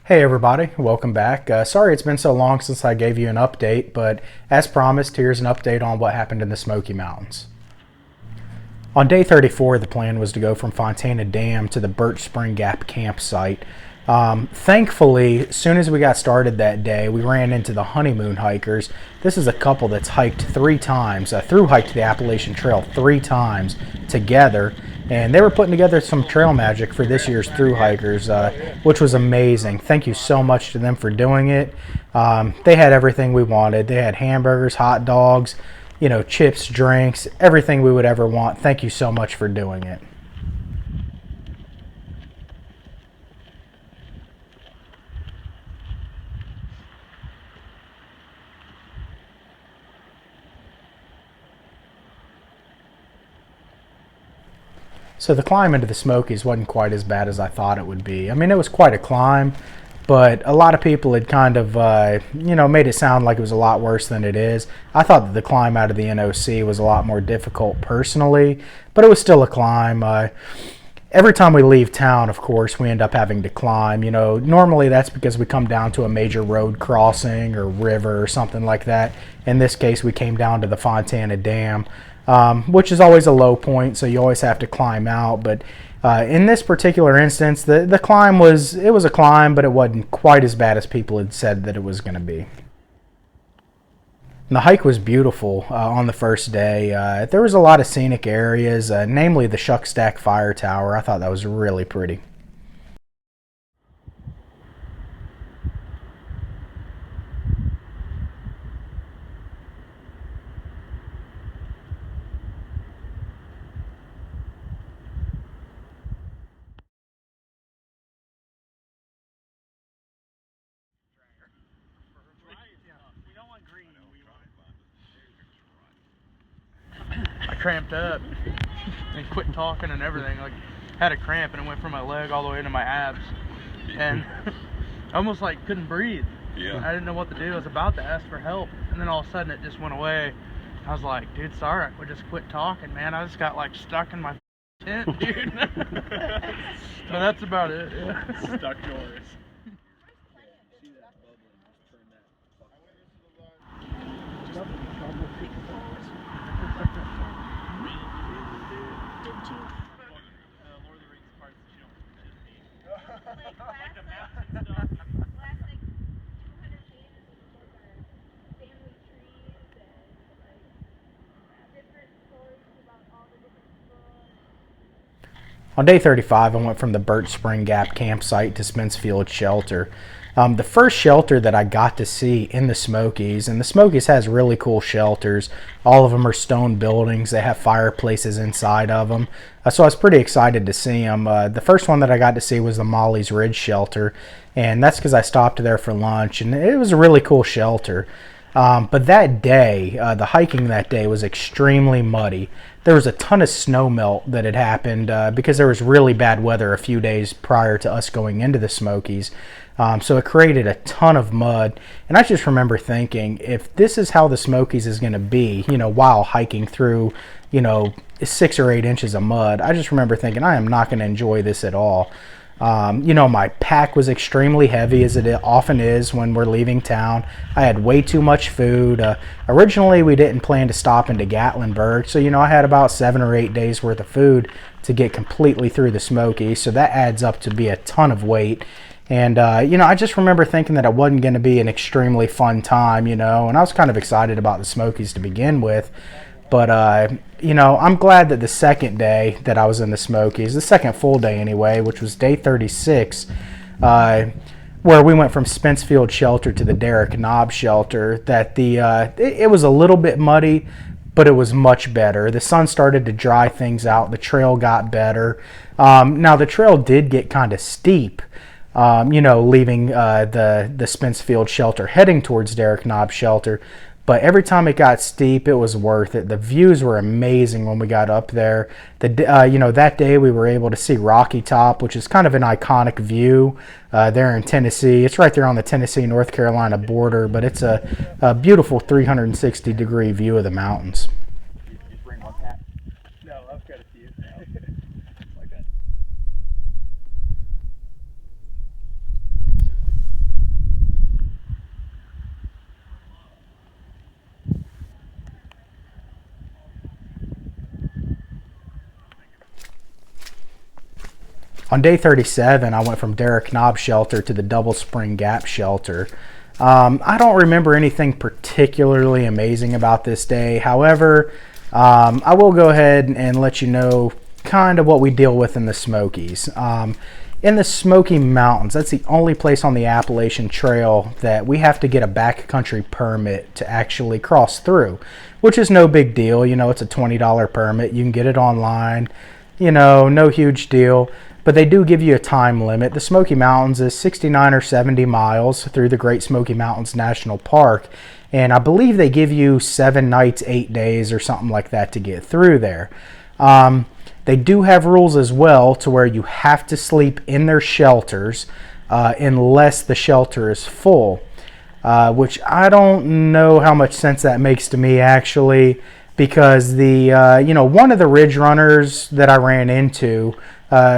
Hey everybody, welcome back. Sorry it's been so long since I gave you an update, but as promised, here's an update on what happened in the Smoky Mountains. On day 34, the plan was to go from Fontana Dam to the Birch Spring Gap campsite. Thankfully, as soon as we got started that day, we ran into the Honeymoon Hikers. This is a couple that's hiked 3 times, through-hiked the Appalachian Trail 3 times together, and they were putting together some trail magic for this year's Thru-Hikers, which was amazing. Thank you so much to them for doing it. They had everything we wanted. They had hamburgers, hot dogs, chips, drinks, everything we would ever want. Thank you so much for doing it. So the climb into the Smokies wasn't quite as bad as I thought it would be. I mean, it was quite a climb, but a lot of people had kind of, made it sound like it was a lot worse than it is. I thought that the climb out of the NOC was a lot more difficult personally, but it was still a climb. Every time we leave town, of course, we end up having to climb. Normally that's because we come down to a major road crossing or river or something like that. In this case, we came down to the Fontana Dam, which is always a low point, so you always have to climb out. But in this particular instance, the climb was a climb, but it wasn't quite as bad as people had said that it was going to be. And the hike was beautiful on the first day. There was a lot of scenic areas, namely the Shuck Stack Fire Tower. I thought that was really pretty. I cramped up and quit talking and everything. Like, had a cramp and it went from my leg all the way into my abs, and I almost like couldn't breathe. Yeah. I didn't know what to do. I was about to ask for help, and then all of a sudden it just went away. I was like, dude, sorry, we just quit talking, man. I just got like stuck in my tent, dude. So that's about it. Yeah. Stuck yours. On day 35, I went from the Birch Spring Gap campsite to Spencefield Shelter. The first shelter that I got to see in the Smokies, and the Smokies has really cool shelters. All of them are stone buildings. They have fireplaces inside of them. So I was pretty excited to see them. The first one that I got to see was the Molly's Ridge Shelter, and that's because I stopped there for lunch, and it was a really cool shelter. But that day, the hiking that day was extremely muddy. There was a ton of snow melt that had happened because there was really bad weather a few days prior to us going into the Smokies. So it created a ton of mud. And I just remember thinking, if this is how the Smokies is going to be, while hiking through, 6 or 8 inches of mud, I just remember thinking, I am not going to enjoy this at all. My pack was extremely heavy, as it often is when we're leaving town. I had way too much food. Originally, we didn't plan to stop into Gatlinburg, so I had about 7 or 8 days worth of food to get completely through the Smokies, so that adds up to be a ton of weight. And I just remember thinking that it wasn't going to be an extremely fun time, and I was kind of excited about the Smokies to begin with. But, I'm glad that the second day that I was in the Smokies, the second full day anyway, which was day 36, where we went from Spencefield Shelter to the Derrick Knob Shelter, that it was a little bit muddy, but it was much better. The sun started to dry things out. The trail got better. Now, the trail did get kind of steep, leaving the Spencefield Shelter, heading towards Derrick Knob Shelter. But every time it got steep, it was worth it. The views were amazing when we got up there. That day we were able to see Rocky Top, which is kind of an iconic view there in Tennessee. It's right there on the Tennessee-North Carolina border, but it's a beautiful 360-degree view of the mountains. No, I've got a few. On day 37, I went from Derrick Knob Shelter to the Double Spring Gap Shelter. I don't remember anything particularly amazing about this day. However, I will go ahead and let you know kind of what we deal with in the Smokies. In the Smoky Mountains, that's the only place on the Appalachian Trail that we have to get a backcountry permit to actually cross through, which is no big deal. You know, it's a $20 permit. You can get it online. You know, no huge deal. But they do give you a time limit. The Smoky Mountains is 69 or 70 miles through the Great Smoky Mountains National Park. And I believe they give you 7 nights, 8 days or something like that to get through there. They do have rules as well to where you have to sleep in their shelters unless the shelter is full, which I don't know how much sense that makes to me actually, because one of the ridge runners that I ran into,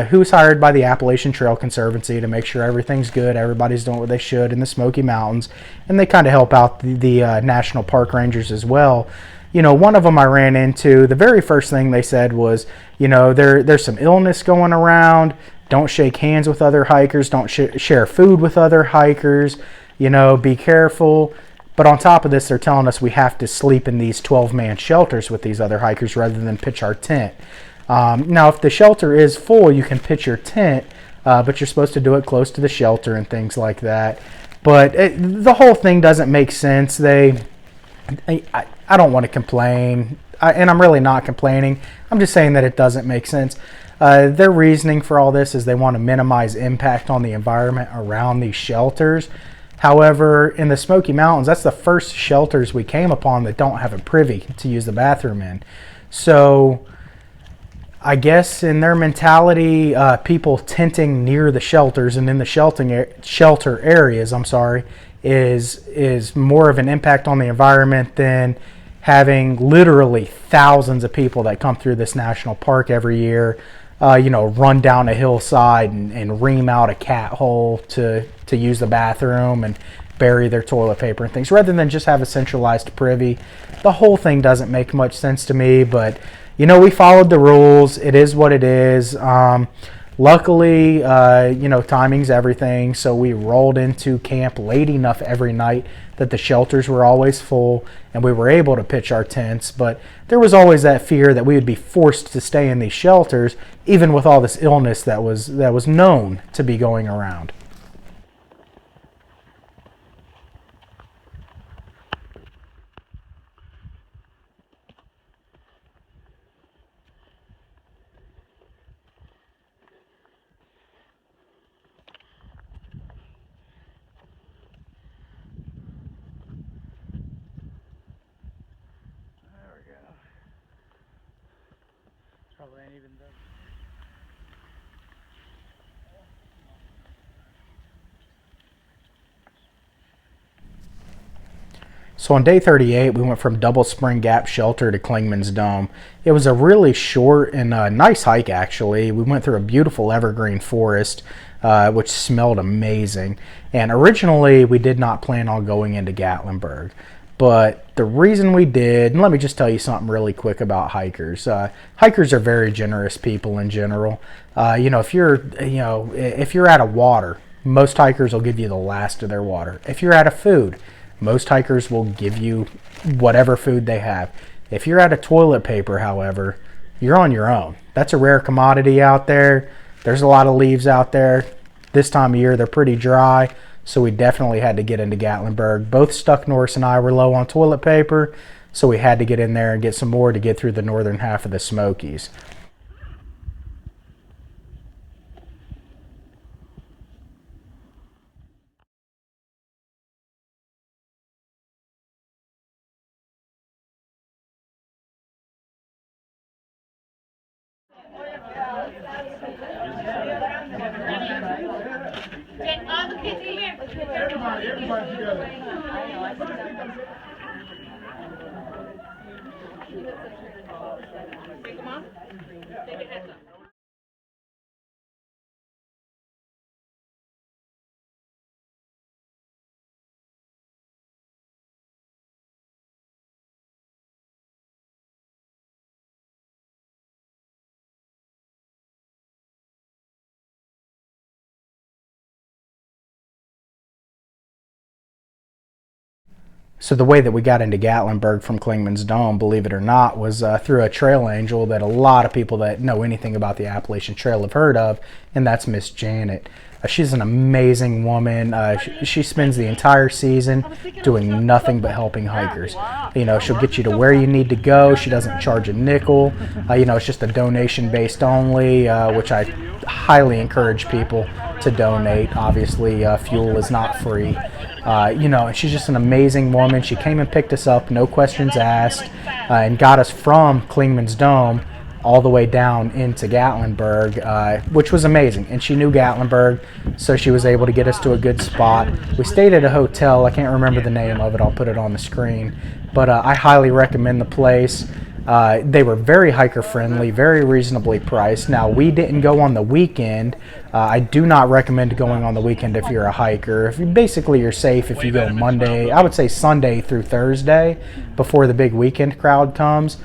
who's hired by the Appalachian Trail Conservancy to make sure everything's good, everybody's doing what they should in the Smoky Mountains, and they kind of help out the National Park Rangers as well. You know, one of them I ran into, the very first thing they said was, you know, there's some illness going around. Don't shake hands with other hikers. Don't share food with other hikers. You know, be careful. But on top of this, they're telling us we have to sleep in these 12-man shelters with these other hikers rather than pitch our tent. Now, if the shelter is full, you can pitch your tent, but you're supposed to do it close to the shelter and things like that. But the whole thing doesn't make sense. I don't want to complain, and I'm really not complaining. I'm just saying that it doesn't make sense. Their reasoning for all this is they want to minimize impact on the environment around these shelters. However, in the Smoky Mountains, that's the first shelters we came upon that don't have a privy to use the bathroom in. So I guess in their mentality, people tenting near the shelters and in the shelter areas, is more of an impact on the environment than having literally thousands of people that come through this national park every year, run down a hillside and ream out a cat hole to use the bathroom and bury their toilet paper and things, rather than just have a centralized privy. The whole thing doesn't make much sense to me, but we followed the rules. It is what it is. Luckily, timing's everything, so we rolled into camp late enough every night that the shelters were always full and we were able to pitch our tents, but there was always that fear that we would be forced to stay in these shelters, even with all this illness that was known to be going around. There we go. Probably ain't even done. So on day 38, we went from Double Spring Gap Shelter to Klingman's Dome. It was a really short and nice hike, actually. We went through a beautiful evergreen forest, which smelled amazing. And originally, we did not plan on going into Gatlinburg. But the reason we did, and let me just tell you something really quick about hikers. Hikers are very generous people in general. If you're out of water, most hikers will give you the last of their water. If you're out of food, most hikers will give you whatever food they have. If you're out of toilet paper, however, you're on your own. That's a rare commodity out there. There's a lot of leaves out there. This time of year, they're pretty dry, so we definitely had to get into Gatlinburg. Both Stuck Norris and I were low on toilet paper, so we had to get in there and get some more to get through the northern half of the Smokies. Get all the kids here. Everybody together. Take them off. Take your hats off. So the way that we got into Gatlinburg from Klingman's Dome, believe it or not, was through a trail angel that a lot of people that know anything about the Appalachian Trail have heard of, and that's Miss Janet. She's an amazing woman. She spends the entire season doing nothing but helping hikers. You know, she'll get you to where you need to go. She doesn't charge a nickel. You know, it's just a donation based only, which I highly encourage people to donate. Obviously, fuel is not free. You know, and she's just an amazing woman. She came and picked us up, no questions asked, and got us from Klingman's Dome all the way down into Gatlinburg, which was amazing. And she knew Gatlinburg, so she was able to get us to a good spot. We stayed at a hotel. I can't remember the name of it. I'll put it on the screen. But I highly recommend the place. They were very hiker friendly, very reasonably priced. Now, we didn't go on the weekend. I do not recommend going on the weekend if you're a hiker. If you basically you're safe if you go Monday, I would say Sunday through Thursday before the big weekend crowd comes.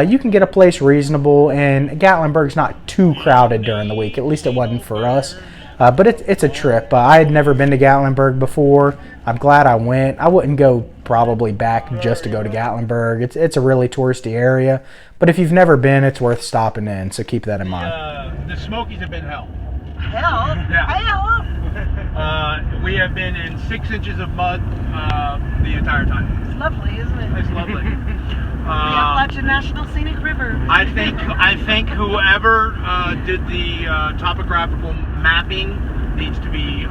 You can get a place reasonable, and Gatlinburg's not too crowded during the week. At least it wasn't for us. But it's a trip. I had never been to Gatlinburg before. I'm glad I went. I wouldn't go probably back just to go to Gatlinburg. It's a really touristy area. But if you've never been, it's worth stopping in, so keep that in mind. The Smokies have been hell. Hell? Yeah. Hell? We have been in 6 inches of mud the entire time. It's lovely, isn't it? It's lovely. The Appalachian National Scenic River. I think whoever did the topographical mapping needs to be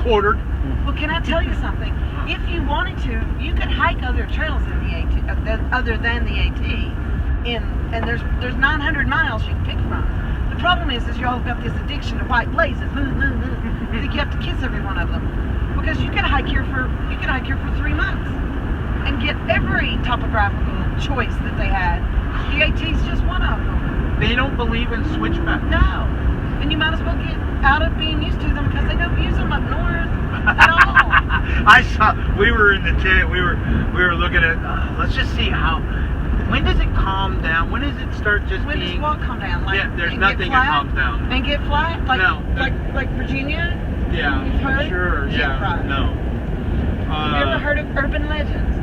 quartered. Well, can I tell you something? If you wanted to, you could hike other trails in the AT, other than the AT, and there's 900 miles you can pick from. The problem is you all got this addiction to white blazes. You think you have to kiss every one of them, because you could hike here for 3 months and get every topographical choice that they had. The AT's just one of them. They don't believe in switchbacks. No, and you might as well get out of being used to them, because they don't use them up north at all. I saw. We were in the tent. We were looking at. Let's just see how. When does it calm down? When does it start just When being? does what calm down? Like, Yeah, there's and nothing get that flat? calms down. And get flat? Like, No. like Virginia? Yeah, You've heard? sure. Yeah, right. no. Have you ever heard of urban legends?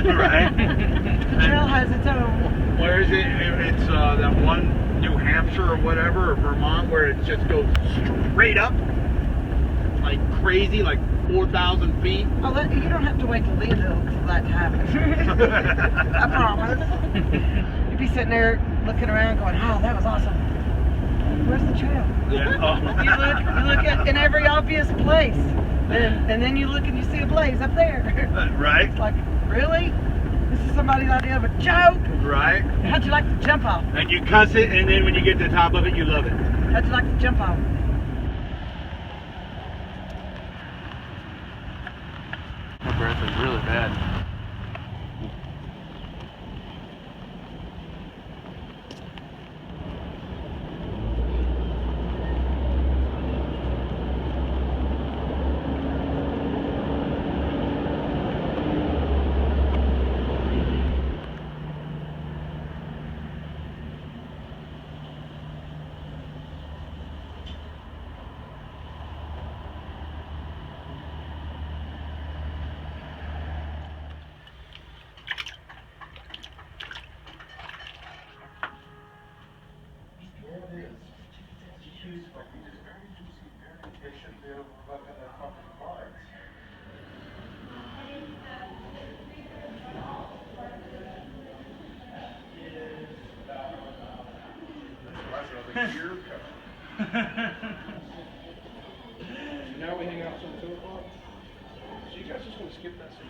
Right. The trail has its own. Where is it? It's that one New Hampshire or whatever, or Vermont, where it just goes straight up, like crazy, like 4,000 feet. Oh, you don't have to wait till Leadville for that to happen. I promise. You'd be sitting there looking around going, oh, that was awesome. Where's the trail? Yeah. Oh. You look in every obvious place. And then you look and you see a blaze up there. Right. It's like, really? This is somebody's idea of a joke? Right. How'd you like to jump off? And you cuss it, and then when you get to the top of it, you love it. How'd you like to jump off? My breath is really bad. Now we hang out till 2 o'clock? So you guys just gonna skip that scene?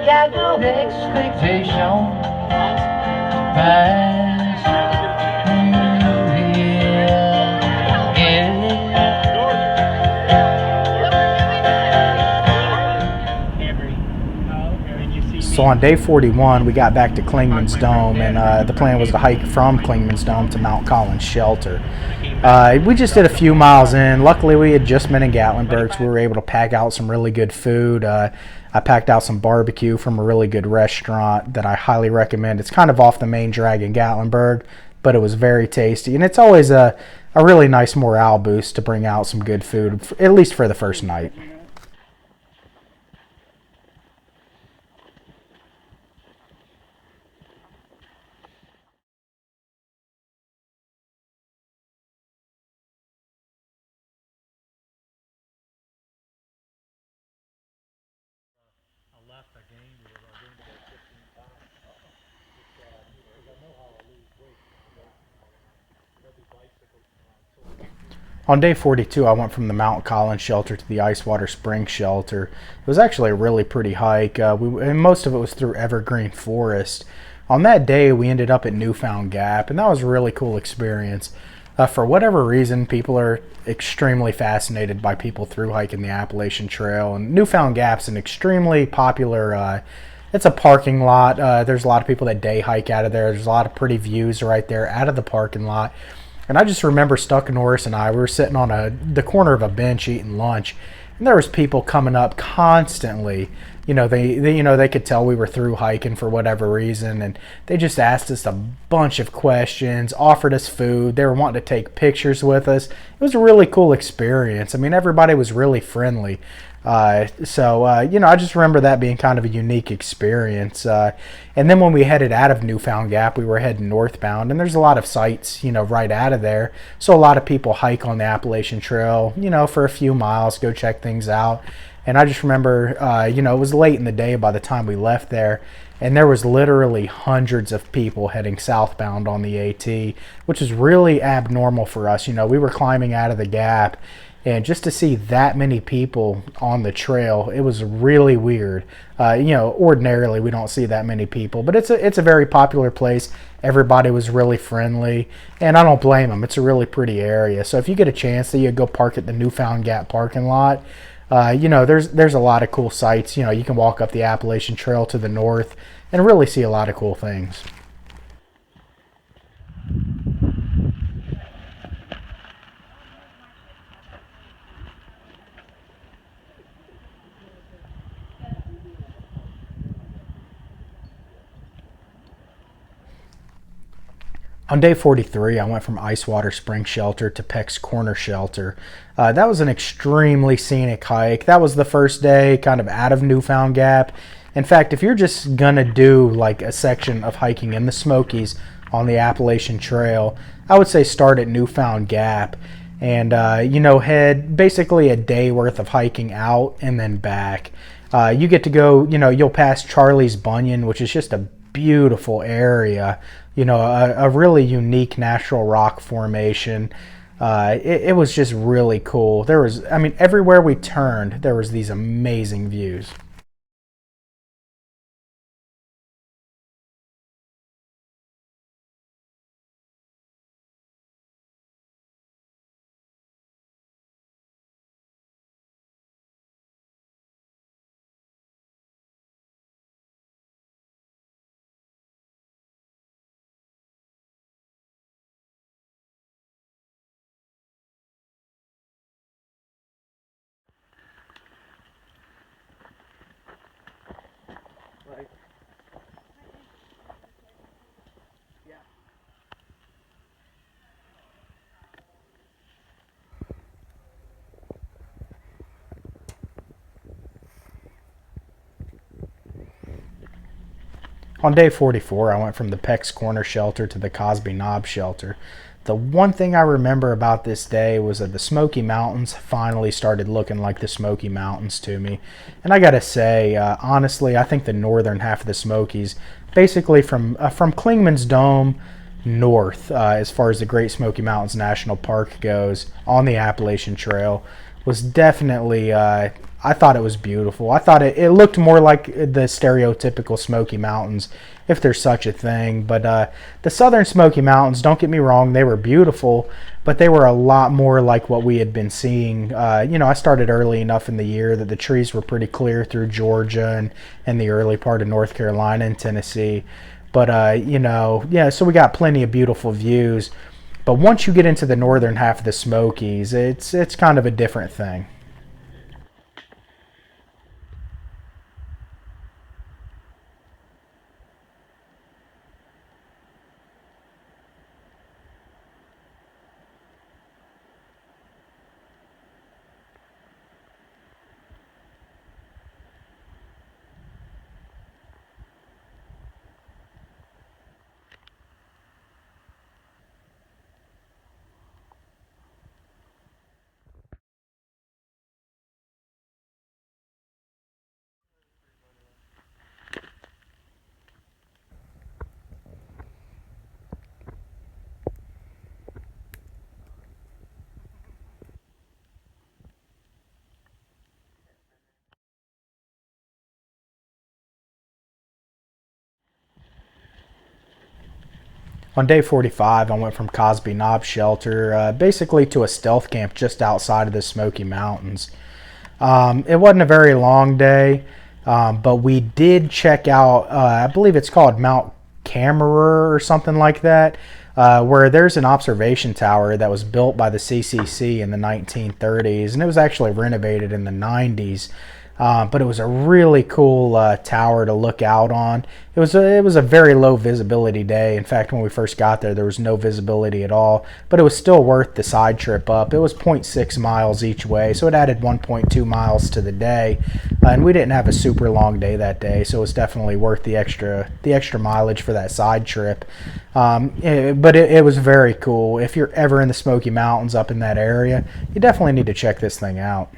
Got no expectation past So on day 41, we got back to Clingman's Dome, and the plan was to hike from Clingman's Dome to Mount Collins Shelter. We just did a few miles in. Luckily, we had just been in Gatlinburg, so we were able to pack out some really good food. I packed out some barbecue from a really good restaurant that I highly recommend. It's kind of off the main drag in Gatlinburg, but it was very tasty. And it's always a really nice morale boost to bring out some good food, at least for the first night. On day 42, I went from the Mount Collins shelter to the Icewater Spring shelter. It was actually a really pretty hike, and most of it was through evergreen forest. On that day, we ended up at Newfound Gap, and that was a really cool experience. For whatever reason, people are extremely fascinated by people through hiking the Appalachian Trail, and Newfound Gap's an extremely popular. It's a parking lot. There's a lot of people that day hike out of there. There's a lot of pretty views right there out of the parking lot. And I just remember Stuck Norris and I, we were sitting on the corner of a bench eating lunch, and there was people coming up constantly. They could tell we were through hiking for whatever reason, and they just asked us a bunch of questions, offered us food. They were wanting to take pictures with us. It was a really cool experience. I mean, everybody was really friendly. I just remember that being kind of a unique experience. And then when we headed out of Newfound Gap, we were heading northbound, and there's a lot of sites, right out of there. So a lot of people hike on the Appalachian Trail, for a few miles, go check things out. And I just remember, it was late in the day by the time we left there, and there was literally hundreds of people heading southbound on the AT, which is really abnormal for us. We were climbing out of the gap, and just to see that many people on the trail, it was really weird. Ordinarily we don't see that many people, but it's a very popular place. Everybody was really friendly, and I don't blame them. It's a really pretty area. So if you get a chance that you go park at the Newfound Gap parking lot, there's a lot of cool sights. You can walk up the Appalachian Trail to the north and really see a lot of cool things. On day 43, I went from Icewater Spring Shelter to Peck's Corner Shelter. That was an extremely scenic hike. That was the first day kind of out of Newfound Gap. In fact, if you're just gonna do like a section of hiking in the Smokies on the Appalachian Trail, I would say start at Newfound Gap and head basically a day worth of hiking out and then back. You get to go, you'll pass Charlie's Bunyan, which is just a beautiful area. A really unique natural rock formation. It was just really cool. Everywhere we turned, there was these amazing views. On day 44, I went from the Peck's Corner Shelter to the Cosby Knob Shelter. The one thing I remember about this day was that the Smoky Mountains finally started looking like the Smoky Mountains to me. And I gotta say, honestly, I think the northern half of the Smokies, basically from Clingman's Dome north, as far as the Great Smoky Mountains National Park goes, on the Appalachian Trail, was definitely I thought it was beautiful. I thought it looked more like the stereotypical Smoky Mountains, if there's such a thing. But the southern Smoky Mountains, don't get me wrong, they were beautiful, but they were a lot more like what we had been seeing. I started early enough in the year that the trees were pretty clear through Georgia and the early part of North Carolina and Tennessee. But, yeah, so we got plenty of beautiful views. But once you get into the northern half of the Smokies, it's kind of a different thing. On day 45, I went from Cosby Knob Shelter basically to a stealth camp just outside of the Smoky Mountains. It wasn't a very long day, but we did check out, I believe it's called Mount Camerer or something like that, where there's an observation tower that was built by the CCC in the 1930s, and it was actually renovated in the 90s. But it was a really cool tower to look out on. It was a very low visibility day. In fact, when we first got there was no visibility at all, but it was still worth the side trip up. It was 0.6 miles each way, so it added 1.2 miles to the day, and we didn't have a super long day that day, so it was definitely worth the extra mileage for that side trip. But it was very cool. If you're ever in the Smoky Mountains up in that area, you definitely need to check this thing out.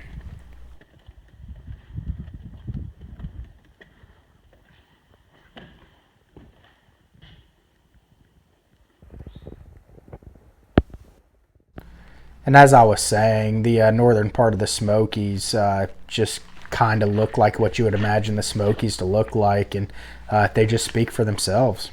And as I was saying, the northern part of the Smokies just kind of look like what you would imagine the Smokies to look like, and they just speak for themselves.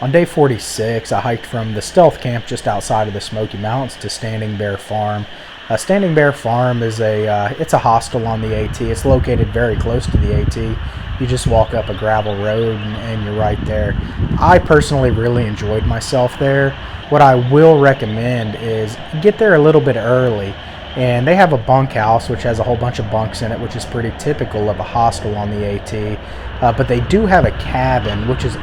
On day 46, I hiked from the stealth camp just outside of the Smoky Mountains to Standing Bear Farm. Standing Bear Farm is it's a hostel on the AT. It's located very close to the AT. You just walk up a gravel road and you're right there. I personally really enjoyed myself there. What I will recommend is get there a little bit early. And they have a bunkhouse which has a whole bunch of bunks in it, which is pretty typical of a hostel on the AT. But they do have a cabin which is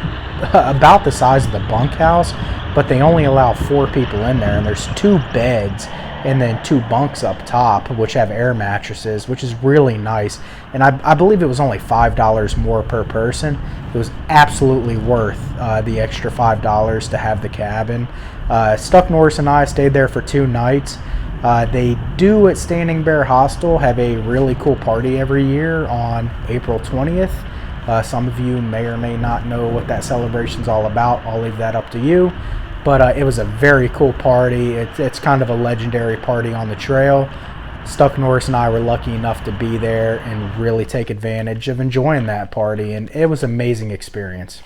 about the size of the bunkhouse, but they only allow 4 people in there, and there's 2 beds and then 2 bunks up top which have air mattresses, which is really nice. And I believe it was only $5 more per person. It was absolutely worth the extra $5 to have the cabin. Stuck Norris and I stayed there for 2 nights. They do at Standing Bear Hostel have a really cool party every year on April 20th. Some of you may or may not know what that celebration's all about. I'll leave that up to you. But it was a very cool party. It's kind of a legendary party on the trail. Stuck Norris and I were lucky enough to be there and really take advantage of enjoying that party, and it was an amazing experience.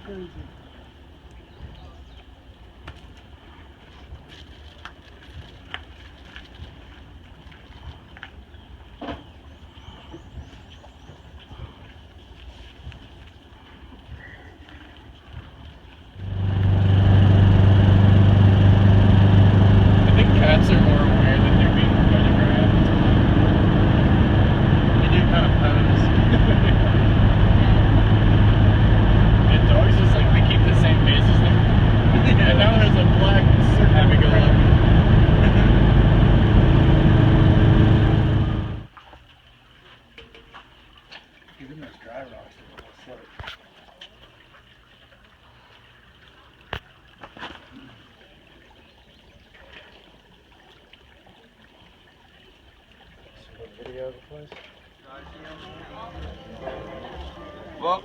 crazy. I think cats are more aware that they're being photographed. They do kind of pose. And dogs just like, they keep the same faces. And now there's a black having a look. Even those dry rocks are a little slow. Video of the place? Well,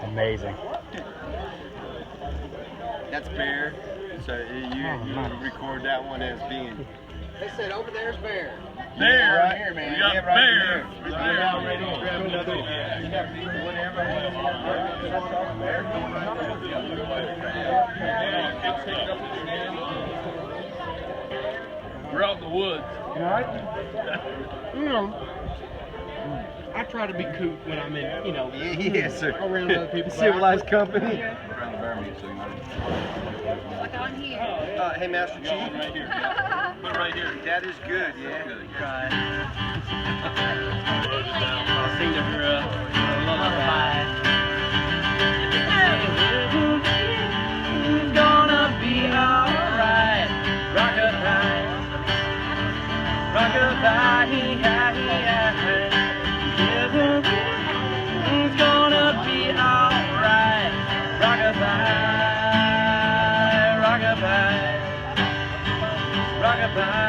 Amazing. That's bear. So you record that one as being. They said over there's bear. bear. Right here, man. We got Yeah, right bear. here. Just get out ready to grab another. You got whatever. We're out in the woods. You know, I try to be cool when I'm in, you know, Yes, sir. around other people. Civilized company. Like on here. Hey, Master Chief. Right here. Put it right here. That is good, yeah. Right. I'll sing to her a lullaby. It's gonna be alright. Rock-a-bye. Rock-a-bye. It's gonna be alright. Rock-a-bye. Rock-a-bye. Rock-a-bye.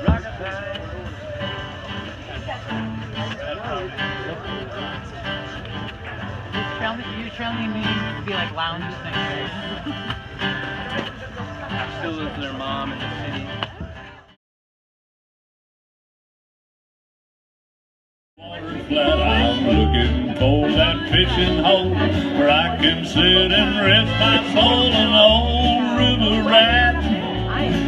Rock-a-bye. You're telling me to be like lounge singers. Still lives with their mom in the city. Flat, I'm looking for that fishing hole where I can sit and rest my soul. An old river rat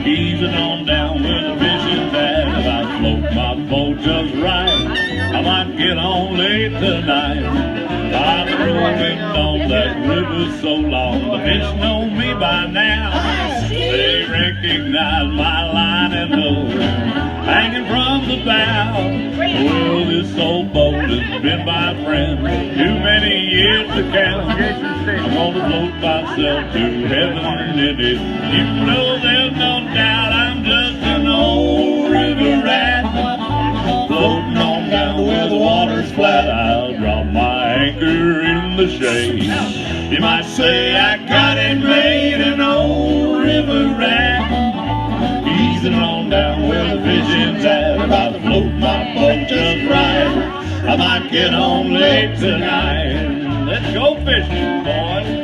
easing on down where the fishing's at. If I float my boat just right, I might get on late tonight. I've rowing on that river so long, the fish know me by now. They recognize my line and hook hanging from the bow. Well, this old boat has been my friend too many years to count. I'm gonna float myself to heaven in it. You know there's no doubt I'm just an old river rat, floating on down where the water's flat. I'll drop my anchor in the shade. You might say I got it made, an old river rat, easing on down where the fishing's at. If I float my boat just right, I might get home late tonight. Let's go fishing, boys.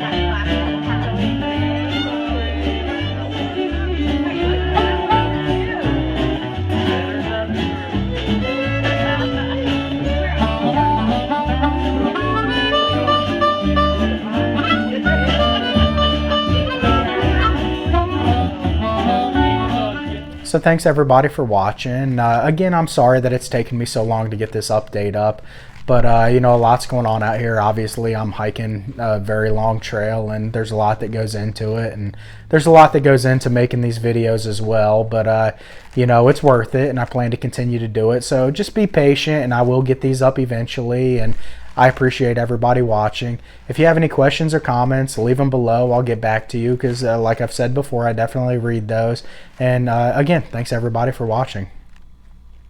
So thanks everybody for watching. Again, I'm sorry that it's taken me so long to get this update up, but you know, a lot's going on out here. Obviously, I'm hiking a very long trail, and there's a lot that goes into it, and there's a lot that goes into making these videos as well. But you know, it's worth it, and I plan to continue to do it. So just be patient, and I will get these up eventually. And I appreciate everybody watching. If you have any questions or comments, leave them below. I'll get back to you because, like I've said before, I definitely read those. And again, thanks everybody for watching.